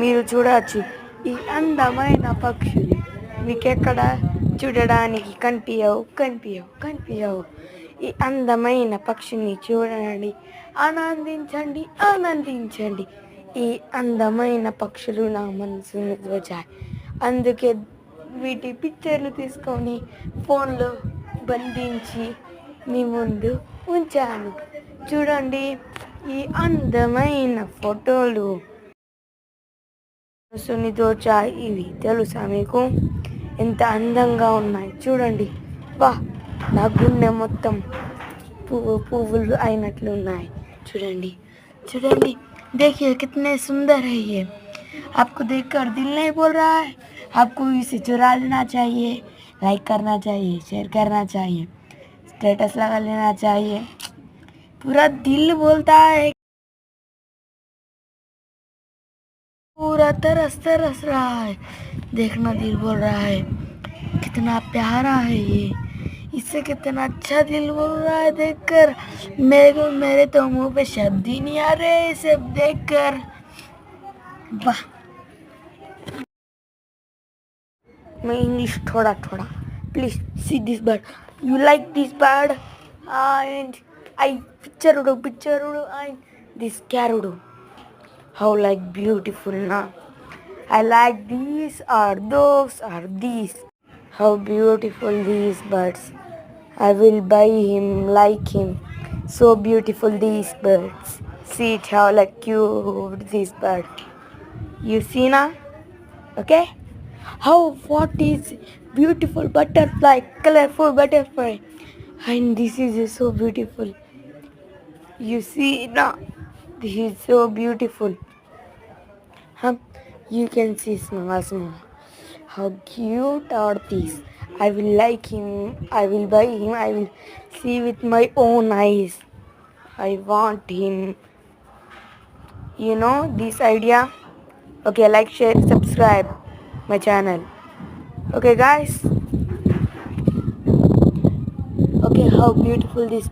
మీరు చూడవచ్చు ఈ అందమైన పక్షులు మీకెక్కడ చూడడానికి కనిపించవు. ఈ అందమైన పక్షిని చూడండి, ఆనందించండి. ఈ అందమైన పక్షులు నా మనసుని దోచాయి. అందుకే వీటి పిక్చర్లు తీసుకొని ఫోన్లో బంధించి మీ ముందు ఉంచాను. చూడండి ఈ అందమైన ఫోటోలు మనసుని దోచాయి. ఇవి తెలుసా మీకు? ఎంత అందంగా ఉన్నాయి చూడండి. వా, నా గుండె మొత్తం పువ్వులు అయినట్లు ఉన్నాయి. చూడండి देखिए कितने सुंदर है ये. आपको देखकर दिल नहीं बोल रहा है? आपको इसे चुरा लेना चाहिए, लाइक करना चाहिए, शेयर करना चाहिए, स्टेटस लगा लेना चाहिए. पूरा दिल बोलता है, पूरा तरस रहा है. देखना दिल बोल रहा है कितना प्यारा है ये. इससे कितना अच्छा दिल बोल रहा है देखकर. मेरे तो मुंह पे शब्द ही नहीं आ रहे इसे देखकर. वाह. मैं इंग्लिश थोड़ा please see this bird. You like this bird and I picture and this carrodo. How like beautiful now. I like these or those or these. How beautiful these birds. I will buy him, like him. So beautiful these birds. See it how like cute this bird. You see now? Okay? What is beautiful butterfly, colorful butterfly. And this is so beautiful. You see now? This is so beautiful. You can see small. How cute are these? I will like him. I will buy him. I will see with my own eyes. I want him. You know this idea? Okay, like, share, subscribe my channel. Okay, guys. Okay, how beautiful this